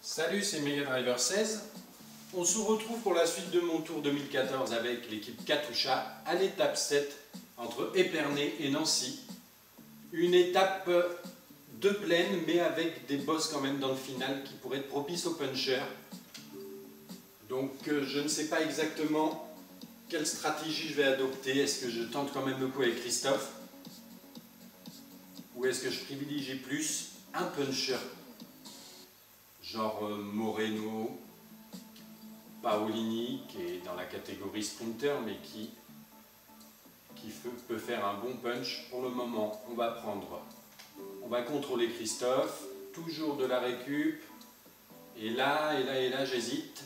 Salut, c'est Mega Driver 16. On se retrouve pour la suite de mon tour 2014 avec l'équipe Katusha à l'étape 7 entre Épernay et Nancy. Une étape de plaine mais avec des boss quand même dans le final qui pourraient être propices aux punchers. Donc je ne sais pas exactement quelle stratégie je vais adopter. Est-ce que je tente quand même le coup avec Christophe? Ou est-ce que je privilégie plus un puncher? Genre Moreno, Paolini, qui est dans la catégorie sprinter, mais qui peut faire un bon punch. Pour le moment, on va contrôler Christophe, toujours de la récup, et là, j'hésite.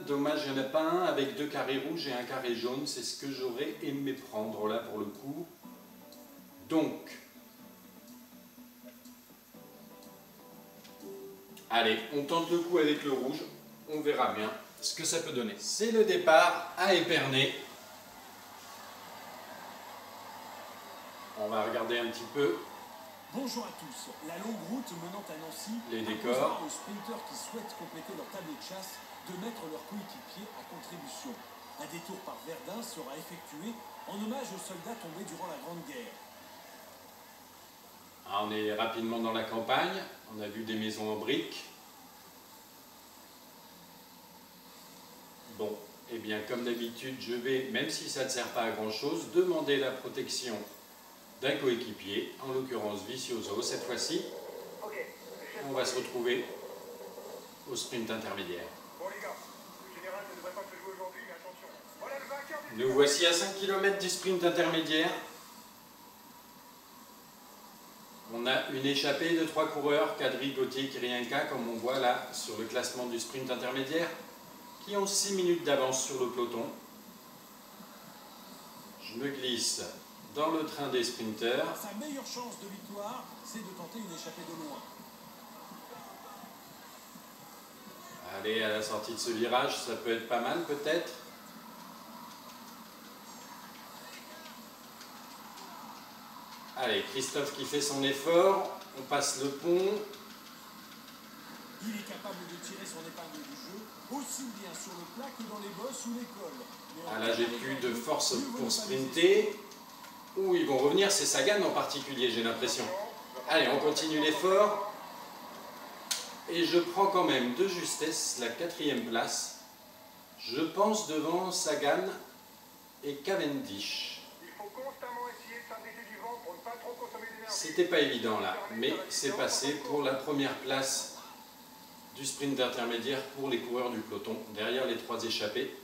Dommage, il n'y en a pas un avec deux carrés rouges et un carré jaune, c'est ce que j'aurais aimé prendre là pour le coup. Donc, allez, on tente le coup avec le rouge, on verra bien ce que ça peut donner. C'est le départ à Épernay. On va regarder un petit peu. Bonjour à tous. La longue route menant à Nancy les décors aux sprinteurs qui souhaitent compléter leur tableau de chasse de mettre leurs coéquipiers à contribution. Un détour par Verdun sera effectué en hommage aux soldats tombés durant la Grande Guerre. On est rapidement dans la campagne, on a vu des maisons en briques. Bon, et bien comme d'habitude, je vais, même si ça ne sert pas à grand chose, demander la protection d'un coéquipier, en l'occurrence Vicioso cette fois-ci. On va se retrouver au sprint intermédiaire. Nous voici à 5 km du sprint intermédiaire. On a une échappée de 3 coureurs, Kadri, Gauthier, Kirienka, comme on voit là sur le classement du sprint intermédiaire, qui ont 6 minutes d'avance sur le peloton. Je me glisse dans le train des sprinteurs. Sa meilleure chance de victoire, c'est de tenter une échappée de loin. Allez, à la sortie de ce virage, ça peut être pas mal peut-être. Allez, Christophe qui fait son effort, on passe le pont. Il est capable de tirer son épingle du jeu, aussi bien sur le plat que dans les bosses ou les cols. Ah là, j'ai plus de force pour sprinter. Où ils vont revenir, c'est Sagan en particulier, j'ai l'impression. Allez, on continue l'effort. Et je prends quand même de justesse la 4e place. Je pense devant Sagan et Cavendish. C'était pas évident là, mais c'est passé pour la première place du sprint intermédiaire pour les coureurs du peloton, derrière les 3 échappés.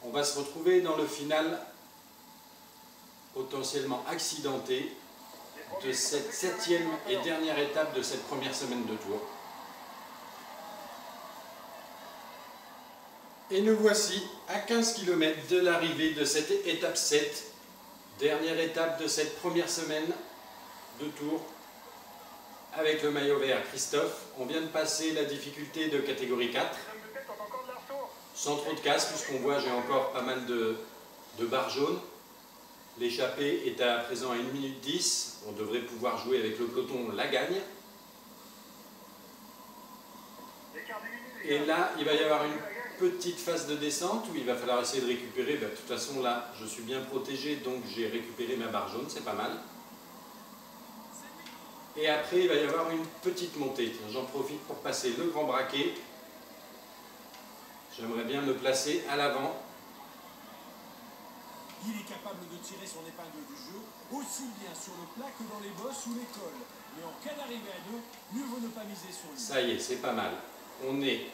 On va se retrouver dans le final potentiellement accidenté de cette 7e et dernière étape de cette première semaine de Tour. Et nous voici à 15 km de l'arrivée de cette étape 7, dernière étape de cette première semaine de Tour, avec le maillot vert Christophe. On vient de passer la difficulté de catégorie 4, sans trop de casse, puisqu'on voit j'ai encore pas mal de barres jaunes. L'échappée est à présent à 1 minute 10, on devrait pouvoir jouer avec le peloton la gagne. Et là, il va y avoir une petite phase de descente où il va falloir essayer de récupérer. De toute façon, là, je suis bien protégé, donc j'ai récupéré ma barre jaune, c'est pas mal. Et après, il va y avoir une petite montée. J'en profite pour passer le grand braquet. J'aimerais bien me placer à l'avant. Il est capable de tirer son épingle du jeu, aussi bien sur le plat que dans les bosses ou les cols. Mais en cas d'arrivée à 2, mieux vaut ne pas miser sur lui. Ça y est, c'est pas mal. On est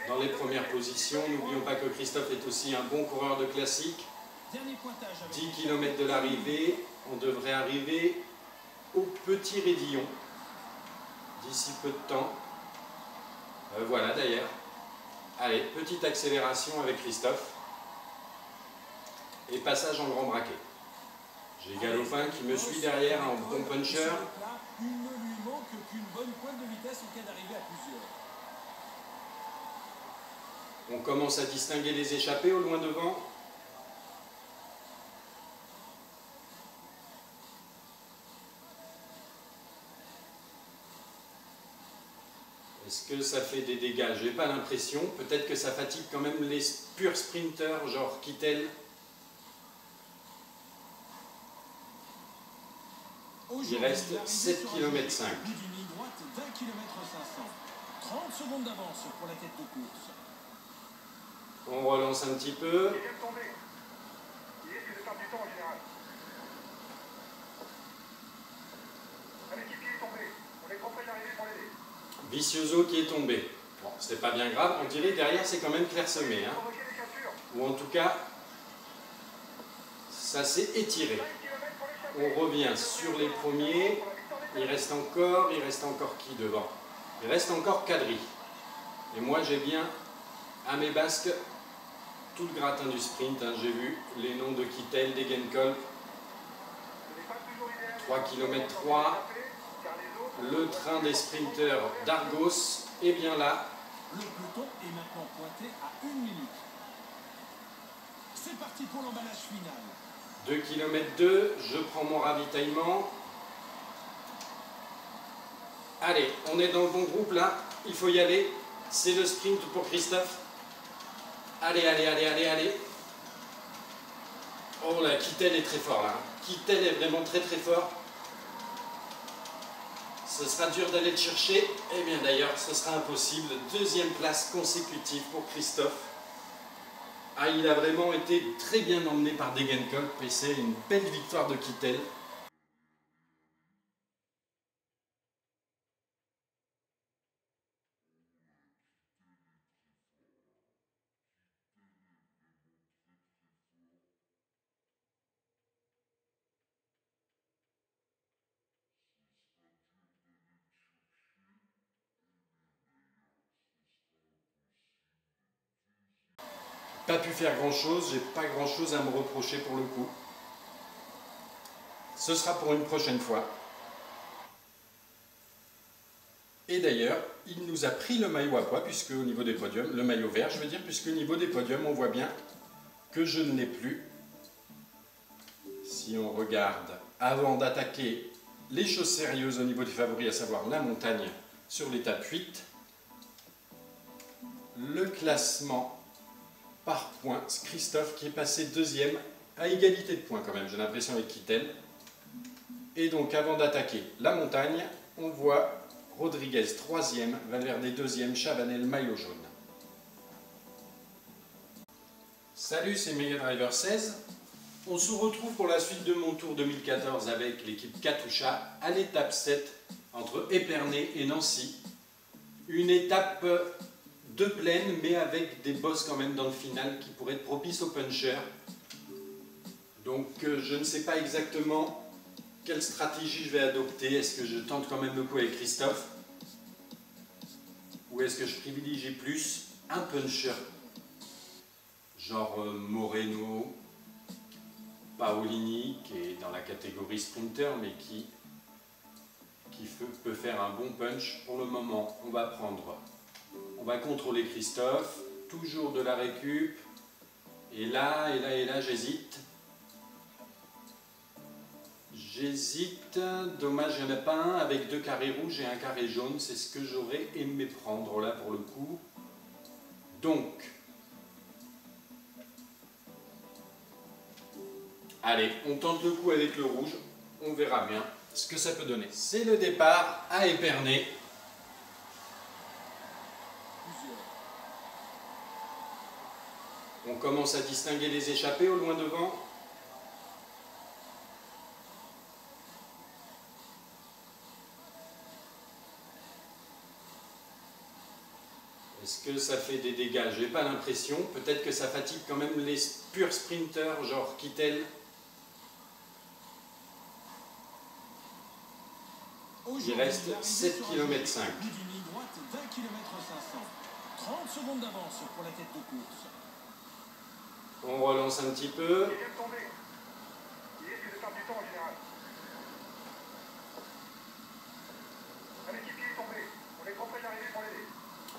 dans les premières positions. N'oublions pas que Christophe est aussi un bon coureur de classique. 10 km de l'arrivée, on devrait arriver au petit Raidillon d'ici peu de temps. Voilà d'ailleurs. Allez, petite accélération avec Christophe. Et passage en grand braquet. J'ai Galopin qui me suit derrière en bon puncher. Il ne lui manque qu'une bonne pointe de vitesse en cas d'arrivée à plusieurs. On commence à distinguer les échappés au loin devant. Est-ce que ça fait des dégâts? J'ai pas l'impression. Peut-être que ça fatigue quand même les purs sprinters, genre Kittel. Il reste 7 km 5. 30 secondes d'avance pour la tête de course. On relance un petit peu. Vicioso qui est tombé. Bon, c'est pas bien grave. On dirait derrière c'est quand même clairsemé. Hein. Ou en tout cas, ça s'est étiré. On revient sur les premiers. Il reste encore qui devant? Il reste encore Kadri. Et moi j'ai bien à mes basques tout le gratin du sprint. Hein. J'ai vu les noms de Kittel, Degenkolb. 3 km 3. Le train des sprinters d'Argos est bien là. Le peloton est maintenant pointé à 1 minute. C'est parti pour l'emballage final. 2 km 2, je prends mon ravitaillement. Allez, on est dans le bon groupe là, il faut y aller. C'est le sprint pour Christophe. Allez, allez, allez, allez, allez. Oh là, Kittel est très fort là. Kittel est vraiment très très fort. Ce sera dur d'aller le chercher. Eh bien d'ailleurs, ce sera impossible. Deuxième place consécutive pour Christophe. Ah, il a vraiment été très bien emmené par Degenkolb et c'est une belle victoire de Kittel. Pas pu faire grand chose, j'ai pas grand chose à me reprocher pour le coup. Ce sera pour une prochaine fois. Et d'ailleurs, il nous a pris le maillot à pois, puisque au niveau des podiums, le maillot vert, je veux dire, puisque au niveau des podiums, on voit bien que je ne l'ai plus. Si on regarde, avant d'attaquer les choses sérieuses au niveau des favoris, à savoir la montagne sur l'étape 8, le classement par points, Christophe qui est passé deuxième, à égalité de points quand même, j'ai l'impression avec Kittel. Et donc avant d'attaquer la montagne, on voit Rodriguez 3e, Valverde 2e, Chabanel maillot jaune. Salut, c'est Mega Driver 16. On se retrouve pour la suite de mon tour 2014 avec l'équipe Katusha à l'étape 7 entre Épernay et Nancy. Une étape de plaine mais avec des bosses quand même dans le final qui pourraient être propices aux punchers. Donc je ne sais pas exactement quelle stratégie je vais adopter. Est-ce que je tente quand même le coup avec Christophe? Ou est-ce que je privilégie plus un puncher? Genre Moreno, Paolini, qui est dans la catégorie sprinter, mais qui peut faire un bon punch. Pour le moment, on va contrôler Christophe, toujours de la récup. Et là, j'hésite. Dommage, il n'y en a pas un avec 2 carrés rouges et un carré jaune, c'est ce que j'aurais aimé prendre là pour le coup. Donc, allez, on tente le coup avec le rouge, on verra bien ce que ça peut donner. C'est le départ à Épernay. On commence à distinguer les échappés au loin devant. Est-ce que ça fait des dégâts? J'ai pas l'impression. Peut-être que ça fatigue quand même les purs sprinters, genre Kittel. Il reste 7 km 5. 30 secondes d'avance pour la tête de course. On relance un petit peu.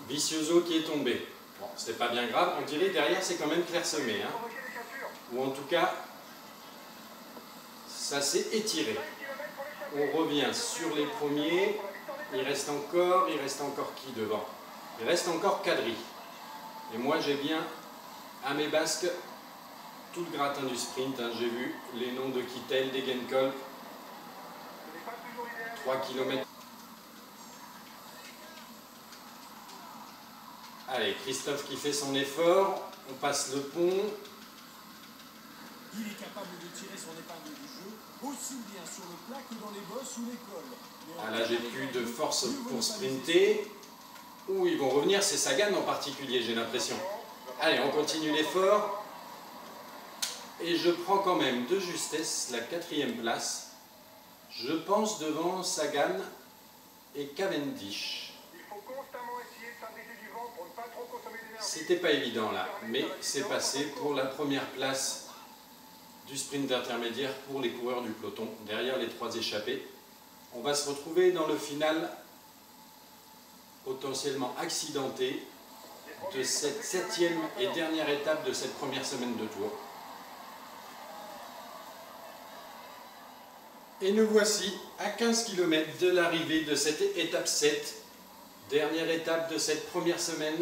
Vicioso qui est tombé. Bon, c'est pas bien grave. On dirait derrière c'est quand même clairsemé. Hein. Ou en tout cas, ça s'est étiré. On revient sur les premiers. il reste encore qui devant? Il reste encore Kadri. Et moi j'ai bien à mes basques tout le gratin du sprint. Hein. J'ai vu les noms de Kittel, Degenkolb, 3 km. Allez, Christophe qui fait son effort, on passe le pont. Il est capable de tirer son épingle du jeu, aussi bien sur le plat que dans les bosses ou les cols. Ah là, j'ai plus de force pour sprinter. Où ils vont revenir, c'est Sagan en particulier, j'ai l'impression. Allez, on continue l'effort. Et je prends quand même de justesse la 4e place. Je pense devant Sagan et Cavendish. C'était pas évident là, mais c'est passé pour la première place du sprint intermédiaire pour les coureurs du peloton, derrière les 3 échappés. On va se retrouver dans le final potentiellement accidenté de cette 7e et dernière étape de cette première semaine de Tour. Et nous voici à 15 km de l'arrivée de cette étape 7, dernière étape de cette première semaine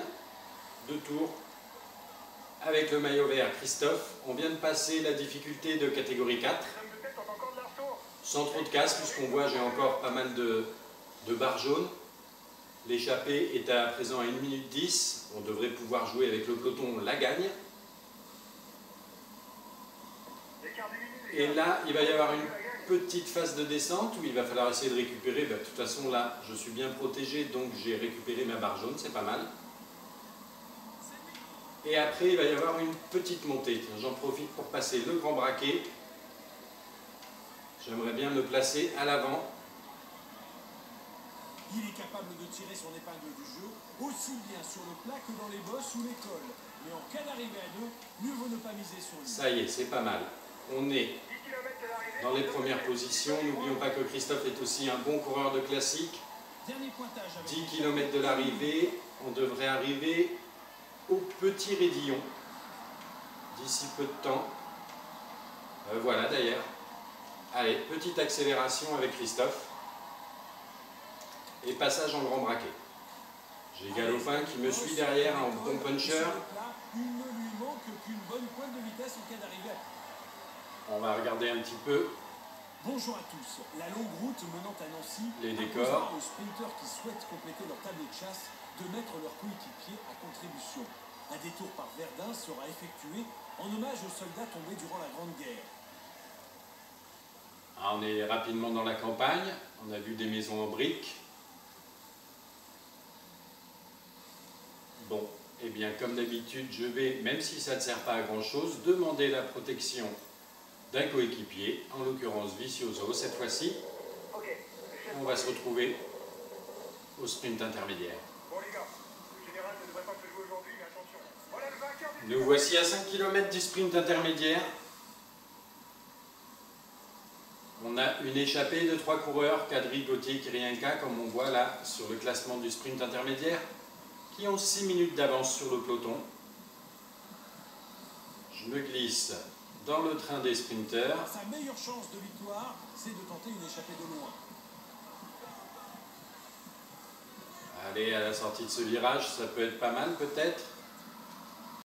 de Tour. Avec le maillot vert Christophe, on vient de passer la difficulté de catégorie 4, sans trop de casse, puisqu'on voit j'ai encore pas mal de barres jaunes. L'échappée est à présent à 1 minute 10, on devrait pouvoir jouer avec le peloton la gagne. Et là, il va y avoir une petite phase de descente où il va falloir essayer de récupérer. De toute façon, là, je suis bien protégé, donc j'ai récupéré ma barre jaune, c'est pas mal. Et après, il va y avoir une petite montée. J'en profite pour passer le grand braquet. J'aimerais bien me placer à l'avant. Il est capable de tirer son épingle du jeu, aussi bien sur le plat que dans les bosses ou les cols. Mais en cas d'arrivée à 2, mieux vaut ne pas miser sur lui. Ça y est, c'est pas mal. On est dans les premières positions. N'oublions pas que Christophe est aussi un bon coureur de classique. 10 km de l'arrivée, on devrait arriver au petit Raidillon d'ici peu de temps. Voilà d'ailleurs. Allez, petite accélération avec Christophe. Et passage en grand braquet. J'ai Galopin qui me suit derrière en bon puncher. Il ne lui manque qu'une bonne pointe de vitesse en cas d'arrivée. On va regarder un petit peu. Bonjour à tous. La longue route menant à Nancy les décors. Aux sprinteurs qui souhaitent compléter leur tableau de chasse de mettre leurs coéquipiers à contribution. Un détour par Verdun sera effectué en hommage aux soldats tombés durant la Grande Guerre. Ah, on est rapidement dans la campagne. On a vu des maisons en briques. Bon, eh bien comme d'habitude, je vais, même si ça ne sert pas à grand chose, demander la protection d'un coéquipier, en l'occurrence Vicioso cette fois-ci. On va se retrouver au sprint intermédiaire. Nous voici à 5 km du sprint intermédiaire. On a une échappée de 3 coureurs, Kadri, Gauthier, Kirienka, comme on voit là sur le classement du sprint intermédiaire, qui ont 6 minutes d'avance sur le peloton. Je me glisse dans le train des sprinteurs. Sa meilleure chance de victoire, c'est de tenter une échappée de loin. Allez, à la sortie de ce virage, ça peut être pas mal peut-être.